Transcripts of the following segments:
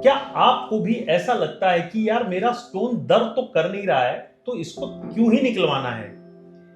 क्या आपको भी ऐसा लगता है कि यार मेरा स्टोन दर्द तो कर नहीं रहा है, तो इसको क्यों ही निकलवाना है?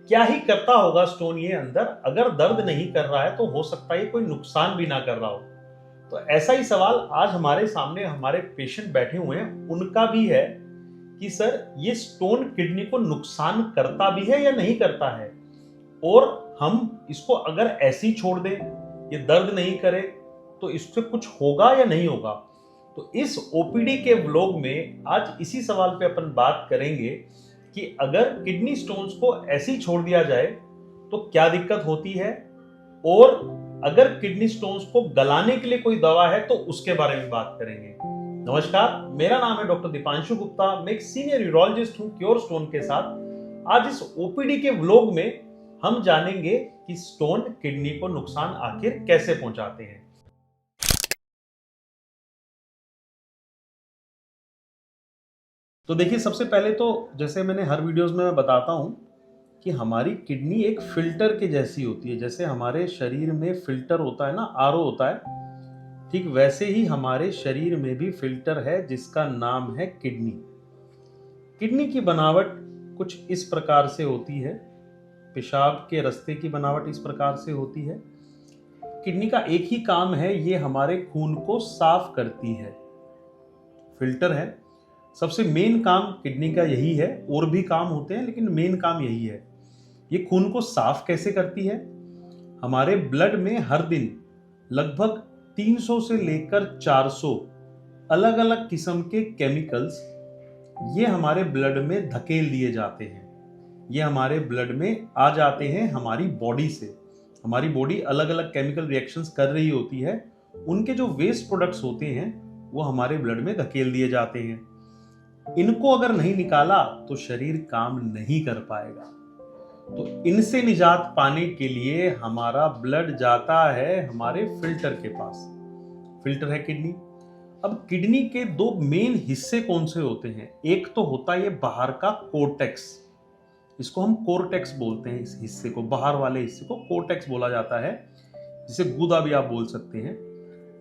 क्या ही करता होगा स्टोन ये अंदर? अगर दर्द नहीं कर रहा है तो हो सकता है कोई नुकसान भी ना कर रहा हो। तो ऐसा ही सवाल आज हमारे सामने हमारे पेशेंट बैठे हुए हैं, उनका भी है कि सर ये स्टोन किडनी को नुकसान करता भी है या नहीं करता है, और हम इसको अगर ऐसे ही छोड़ दें, ये दर्द नहीं करे, तो इससे कुछ होगा या नहीं होगा। तो इस ओपीडी के व्लॉग में आज इसी सवाल पे अपन बात करेंगे कि अगर किडनी स्टोन्स को ऐसे ही छोड़ दिया जाए तो क्या दिक्कत होती है, और अगर किडनी स्टोन्स को गलाने के लिए कोई दवा है तो उसके बारे में बात करेंगे। नमस्कार, मेरा नाम है डॉक्टर दीपांशु गुप्ता। मैं एक सीनियर यूरोलॉजिस्ट हूं क्योर स्टोन के साथ। आज इस ओपीडी के व्लॉग में हम जानेंगे कि स्टोन किडनी को नुकसान आखिर कैसे पहुंचाते हैं। तो देखिए, सबसे पहले तो जैसे मैंने हर वीडियोस में मैं बताता हूं कि हमारी किडनी एक फिल्टर के जैसी होती है। जैसे हमारे शरीर में फिल्टर होता है ना, आरओ होता है, ठीक वैसे ही हमारे शरीर में भी फिल्टर है जिसका नाम है किडनी। किडनी की बनावट कुछ इस प्रकार से होती है। पेशाब के रास्ते की बनावट इस प्रकार से होती है। किडनी का एक ही काम है, ये हमारे खून को साफ करती है। फिल्टर है, सबसे मेन काम किडनी का यही है। और भी काम होते हैं लेकिन मेन काम यही है। ये खून को साफ कैसे करती है? हमारे ब्लड में हर दिन लगभग 300 से लेकर 400 अलग अलग किस्म के केमिकल्स ये हमारे ब्लड में धकेल दिए जाते हैं। ये हमारे ब्लड में आ जाते हैं हमारी बॉडी से। हमारी बॉडी अलग अलग केमिकल रिएक्शंस कर रही होती है, उनके जो वेस्ट प्रोडक्ट्स होते हैं वो हमारे ब्लड में धकेल दिए जाते हैं। इनको अगर नहीं निकाला तो शरीर काम नहीं कर पाएगा। तो इनसे निजात पाने के लिए हमारा ब्लड जाता है हमारे फिल्टर के पास। फिल्टर है किडनी। अब किडनी के दो मेन हिस्से कौन से होते हैं? एक तो होता है ये बाहर का कोर्टेक्स, इसको हम कोर्टेक्स बोलते हैं। इस हिस्से को, बाहर वाले हिस्से को कोर्टेक्स बोला जाता है, जिसे गूदा भी आप बोल सकते हैं।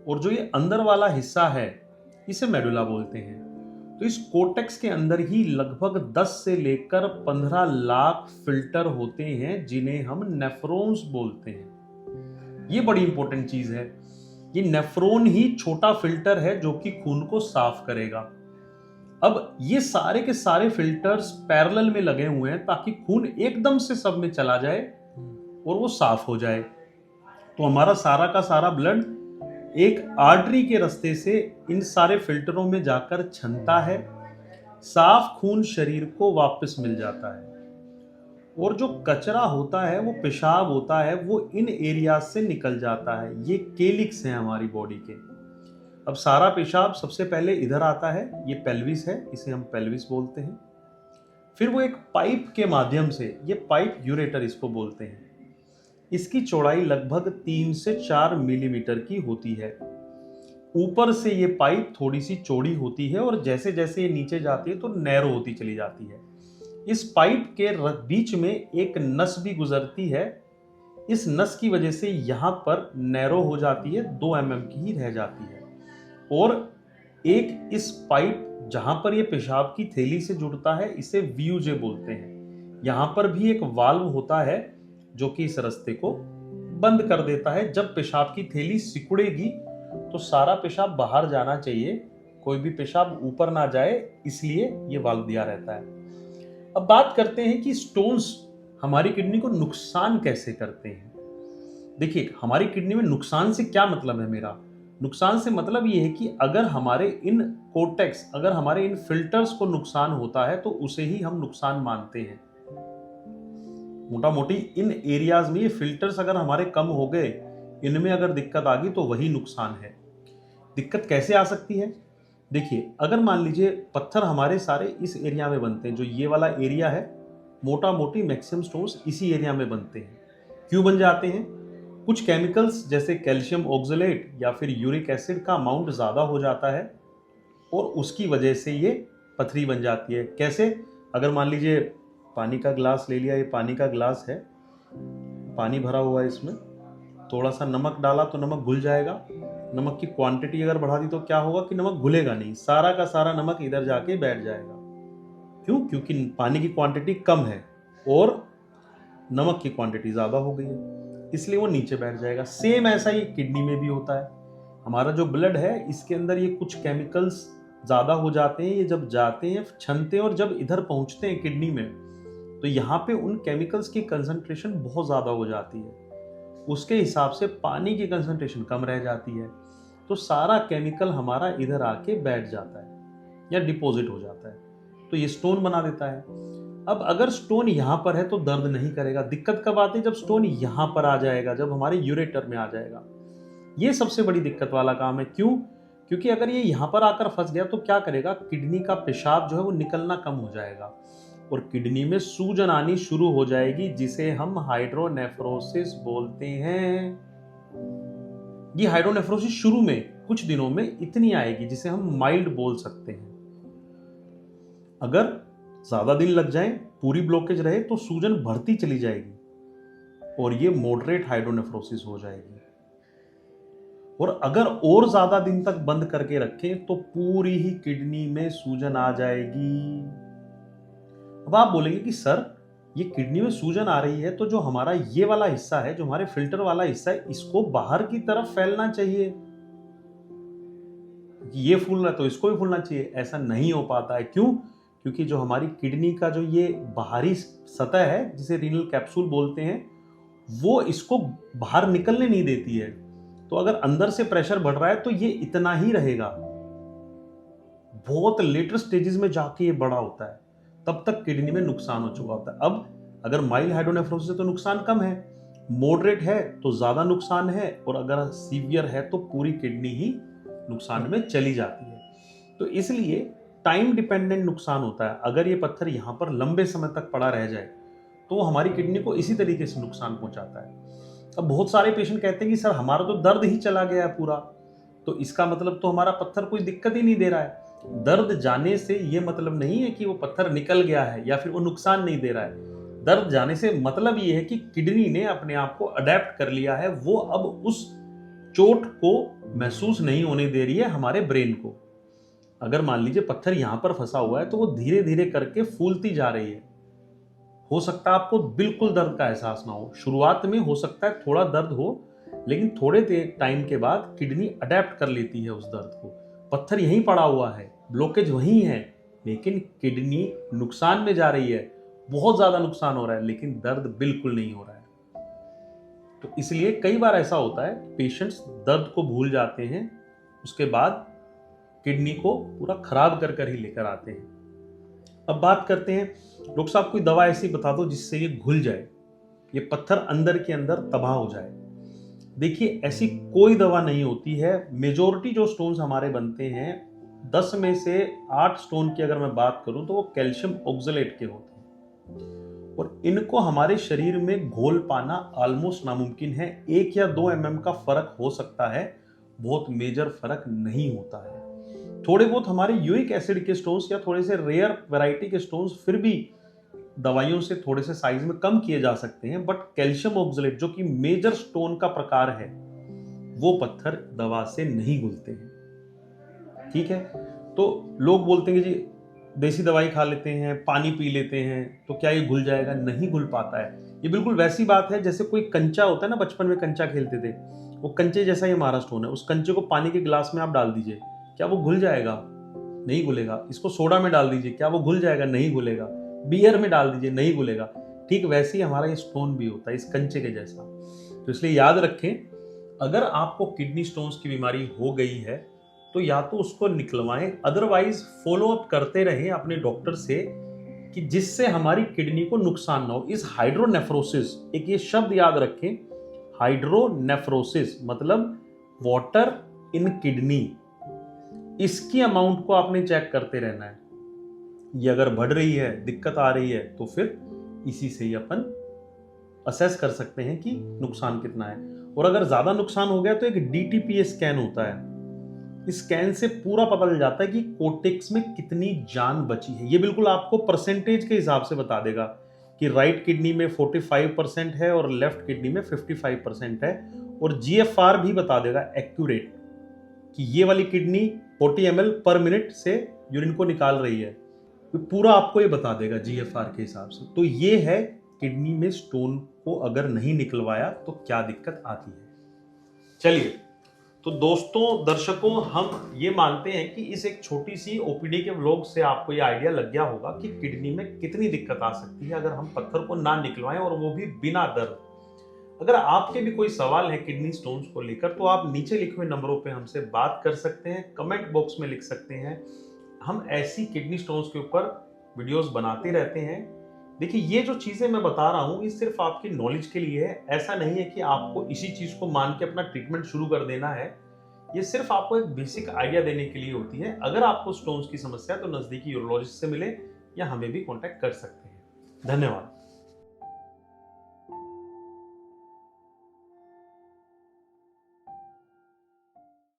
और जो ये अंदर वाला हिस्सा है इसे मेडुला बोलते हैं। तो इस कोर्टेक्स के अंदर ही लगभग 10 से लेकर 15 लाख फिल्टर होते हैं जिन्हें हम नेफ्रॉन्स बोलते हैं। ये बड़ी इंपॉर्टेंट चीज है। ये नेफ्रॉन ही छोटा फिल्टर है जो कि खून को साफ करेगा। अब ये सारे के सारे फिल्टर्स पैरेलल में लगे हुए हैं ताकि खून एकदम से सब में चला जाए और वो साफ हो जाए। तो हमारा सारा का सारा ब्लड एक आर्टरी के रास्ते से इन सारे फिल्टरों में जाकर छनता है। साफ खून शरीर को वापस मिल जाता है, और जो कचरा होता है, वो पेशाब होता है, वो इन एरिया से निकल जाता है। ये केलिक्स हैं हमारी बॉडी के। अब सारा पेशाब सबसे पहले इधर आता है, ये पेल्विस है, इसे हम पेल्विस बोलते हैं। फिर वो एक पाइप के माध्यम से, ये पाइप यूरेटर इसको बोलते हैं, इसकी चौड़ाई लगभग 3 से 4 मिलीमीटर की होती है। ऊपर से ये पाइप थोड़ी सी चौड़ी होती है और जैसे जैसे ये नीचे जाती है तो नैरो होती चली जाती है। इस पाइप के बीच में एक नस भी गुजरती है। इस नस की वजह से यहाँ पर नैरो हो जाती है, 2 mm की ही रह जाती है। और एक इस पाइप जहां पर ये पेशाब की थैली से जुड़ता है, इसे वीयूजे बोलते हैं। यहाँ पर भी एक वाल्व होता है जो कि इस रास्ते को बंद कर देता है। जब पेशाब की थैली सिकुड़ेगी तो सारा पेशाब बाहर जाना चाहिए, कोई भी पेशाब ऊपर ना जाए, इसलिए ये वाल्व दिया रहता है। अब बात करते हैं कि स्टोन्स हमारी किडनी को नुकसान कैसे करते हैं। देखिए, हमारी किडनी में नुकसान से क्या मतलब है मेरा? नुकसान से मतलब ये है कि अगर हमारे इन कोर्टेक्स, अगर हमारे इन फिल्टर्स को नुकसान होता है तो उसे ही हम नुकसान मानते हैं। मोटा मोटी इन एरियाज में ये फिल्टर्स अगर हमारे कम हो गए, इनमें अगर दिक्कत आ गई तो वही नुकसान है। दिक्कत कैसे आ सकती है? देखिए, अगर मान लीजिए पत्थर हमारे सारे इस एरिया में बनते हैं, जो ये वाला एरिया है, मोटा मोटी मैक्सिमम स्टोन्स इसी एरिया में बनते हैं। क्यों बन जाते हैं? कुछ केमिकल्स जैसे कैल्शियम ऑक्सलेट या फिर यूरिक एसिड का अमाउंट ज़्यादा हो जाता है और उसकी वजह से ये पथरी बन जाती है। कैसे? अगर मान लीजिए पानी का ग्लास ले लिया, ये पानी का ग्लास है, पानी भरा हुआ है, इसमें थोड़ा सा नमक डाला तो नमक घुल जाएगा, नमक की क्वांटिटी अगर बढ़ा दी तो क्या होगा कि नमक घुलेगा नहीं, सारा का सारा नमक इधर जाके बैठ जाएगा। क्यों? क्योंकि पानी की क्वांटिटी कम है और नमक की क्वांटिटी ज़्यादा हो गई है, इसलिए वो नीचे बैठ जाएगा। सेम ऐसा ही किडनी में भी होता है। हमारा जो ब्लड है इसके अंदर ये कुछ केमिकल्स ज़्यादा हो जाते हैं, ये जब जाते हैं छनते हैं और जब इधर पहुंचते हैं किडनी में, तो यहाँ पे उन केमिकल्स की कंसंट्रेशन बहुत ज़्यादा हो जाती है। उसके हिसाब से पानी की कंसंट्रेशन कम रह जाती है, तो सारा केमिकल हमारा इधर आके बैठ जाता है या डिपॉजिट हो जाता है, तो ये स्टोन बना देता है। अब अगर स्टोन यहाँ पर है तो दर्द नहीं करेगा। दिक्कत कब आती है? जब स्टोन यहाँ पर आ जाएगा, जब हमारे यूरेटर में आ जाएगा। ये सबसे बड़ी दिक्कत वाला काम है। क्यों? क्योंकि अगर ये यहाँ पर आकर फंस गया तो क्या करेगा, किडनी का पेशाब जो है वो निकलना कम हो जाएगा और किडनी में सूजन आनी शुरू हो जाएगी, जिसे हम हाइड्रोनेफ्रोसिस बोलते हैं। ये हाइड्रोनेफ्रोसिस शुरू में कुछ दिनों में इतनी आएगी जिसे हम माइल्ड बोल सकते हैं। अगर ज्यादा दिन लग जाए, पूरी ब्लॉकेज रहे, तो सूजन बढ़ती चली जाएगी और ये मॉडरेट हाइड्रोनेफ्रोसिस हो जाएगी। और अगर और ज्यादा दिन तक बंद करके रखें तो पूरी ही किडनी में सूजन आ जाएगी। अब आप बोलेंगे कि सर ये किडनी में सूजन आ रही है तो जो हमारा ये वाला हिस्सा है, जो हमारे फिल्टर वाला हिस्सा है, इसको बाहर की तरफ फैलना चाहिए, ये फूल रहा है तो इसको भी फूलना चाहिए। ऐसा नहीं हो पाता है। क्यों? क्योंकि जो हमारी किडनी का जो ये बाहरी सतह है, जिसे रीनल कैप्सूल बोलते हैं, वो इसको बाहर निकलने नहीं देती है। तो अगर अंदर से प्रेशर बढ़ रहा है तो ये इतना ही रहेगा, बहुत लेटर स्टेजेस में जाके ये बड़ा होता है, तब तक किडनी में नुकसान हो चुका होता है। अब अगर माइल्ड हाइड्रोनेफ्रोसिस है तो नुकसान कम है, मॉडरेट है तो ज्यादा नुकसान है, और अगर सीवियर है तो पूरी किडनी ही नुकसान में चली जाती है। तो इसलिए टाइम डिपेंडेंट नुकसान होता है। अगर ये पत्थर यहाँ पर लंबे समय तक पड़ा रह जाए तो वो हमारी किडनी को इसी तरीके से नुकसान पहुंचाता है। अब बहुत सारे पेशेंट कहते हैं कि सर हमारा तो दर्द ही चला गया है पूरा, तो इसका मतलब तो हमारा पत्थर कोई दिक्कत ही नहीं दे रहा है। दर्द जाने से ये मतलब नहीं है कि वो पत्थर निकल गया है या फिर वो नुकसान नहीं दे रहा है। दर्द जाने से मतलब ये है कि किडनी ने अपने आप को अडेप्ट कर लिया है, वो अब उस चोट को महसूस नहीं होने दे रही है हमारे ब्रेन को। अगर मान लीजिए पत्थर यहां पर फंसा हुआ है तो वो धीरे धीरे करके फूलती जा रही है। हो सकता है आपको बिल्कुल दर्द का एहसास ना हो, शुरुआत में हो सकता है थोड़ा दर्द हो, लेकिन थोड़े टाइम के बाद किडनी अडेप्ट कर लेती है उस दर्द को। पत्थर यहीं पड़ा हुआ है, ब्लॉकेज वहीं है, लेकिन किडनी नुकसान में जा रही है, बहुत ज्यादा नुकसान हो रहा है, लेकिन दर्द बिल्कुल नहीं हो रहा है। तो इसलिए कई बार ऐसा होता है, पेशेंट्स दर्द को भूल जाते हैं, उसके बाद किडनी को पूरा खराब कर कर ही लेकर आते हैं। अब बात करते हैं, डॉक्टर साहब कोई दवा ऐसी बता दो जिससे ये घुल जाए, ये पत्थर अंदर के अंदर तबाह हो जाए। देखिए ऐसी कोई दवा नहीं होती है। मेजोरिटी जो स्टोन्स हमारे बनते हैं, 10 में से 8 स्टोन की अगर मैं बात करूं तो वो कैल्शियम ऑक्सलेट के होते हैं, और इनको हमारे शरीर में घोल पाना ऑलमोस्ट नामुमकिन है। 1 या 2 mm का फर्क हो सकता है, बहुत मेजर फर्क नहीं होता है। थोड़े बहुत हमारे यूरिक एसिड के स्टोन्स या थोड़े से रेयर वैरायटी के स्टोन्स फिर भी दवाइयों से थोड़े से साइज में कम किए जा सकते हैं, बट कैल्शियम ऑक्सलेट जो कि मेजर स्टोन का प्रकार है, वो पत्थर दवा से नहीं घुलते हैं। ठीक है, तो लोग बोलते हैं कि जी देसी दवाई खा लेते हैं, पानी पी लेते हैं, तो क्या ये घुल जाएगा? नहीं घुल पाता है। ये बिल्कुल वैसी बात है जैसे कोई कंचा होता है ना, बचपन में कंचा खेलते थे, वो कंचे जैसा ही हमारा स्टोन है। उस कंचे को पानी के गिलास में आप डाल दीजिए, क्या वो घुल जाएगा? नहीं घुलेगा। इसको सोडा में डाल दीजिए, क्या वो घुल जाएगा? नहीं घुलेगा। बियर में डाल दीजिए, नहीं घुलेगा। ठीक वैसे ही हमारा ये स्टोन भी होता है, इस कंचे के जैसा। तो इसलिए याद रखें, अगर आपको किडनी स्टोन्स की बीमारी हो गई है तो या तो उसको निकलवाएं, अदरवाइज फॉलो अप करते रहें अपने डॉक्टर से, कि जिससे हमारी किडनी को नुकसान ना हो। इस हाइड्रोनेफ्रोसिस, एक ये शब्द याद रखें, हाइड्रोनेफ्रोसिस मतलब वाटर इन किडनी, इसकी अमाउंट को आपने चेक करते रहना है। ये अगर बढ़ रही है, दिक्कत आ रही है, तो फिर इसी से ही अपन असेस कर सकते हैं कि नुकसान कितना है। और अगर ज्यादा नुकसान हो गया तो एक DTPA स्कैन होता है। इस स्कैन से पूरा पता चल जाता है कि कोर्टेक्स में कितनी जान बची है। ये बिल्कुल आपको परसेंटेज के हिसाब से बता देगा कि राइट किडनी में 45% है और लेफ्ट किडनी में 55% है, और GFR भी बता देगा एक्यूरेट कि ये वाली किडनी 40 ml पर मिनट से यूरिन को निकाल रही है, तो पूरा आपको ये बता देगा जीएफआर के हिसाब से। तो ये है किडनी में स्टोन को अगर नहीं निकलवाया तो क्या दिक्कत आती है। चलिए, तो दोस्तों, दर्शकों, हम ये मानते हैं कि इस एक छोटी सी ओपीडी के व्लॉग से आपको ये आइडिया लग गया होगा कि किडनी में कितनी दिक्कत आ सकती है अगर हम पत्थर को ना निकलवाएं, और वो भी बिना दर्द। अगर आपके भी कोई सवाल है किडनी स्टोन्स को लेकर, तो आप नीचे लिखे हुए नंबरों पे हमसे बात कर सकते हैं, कमेंट बॉक्स में लिख सकते हैं। हम ऐसी किडनी स्टोन्स के ऊपर वीडियोस बनाते रहते हैं। देखिए, ये जो चीजें मैं बता रहा हूँ ये सिर्फ आपकी नॉलेज के लिए है। ऐसा नहीं है कि आपको इसी चीज को मान के अपना ट्रीटमेंट शुरू कर देना है। ये सिर्फ आपको एक बेसिक आइडिया देने के लिए होती है। अगर आपको स्टोन्स की समस्या है तो नजदीकी यूरोलॉजिस्ट से मिले या हमें भी कांटेक्ट कर सकते हैं। धन्यवाद।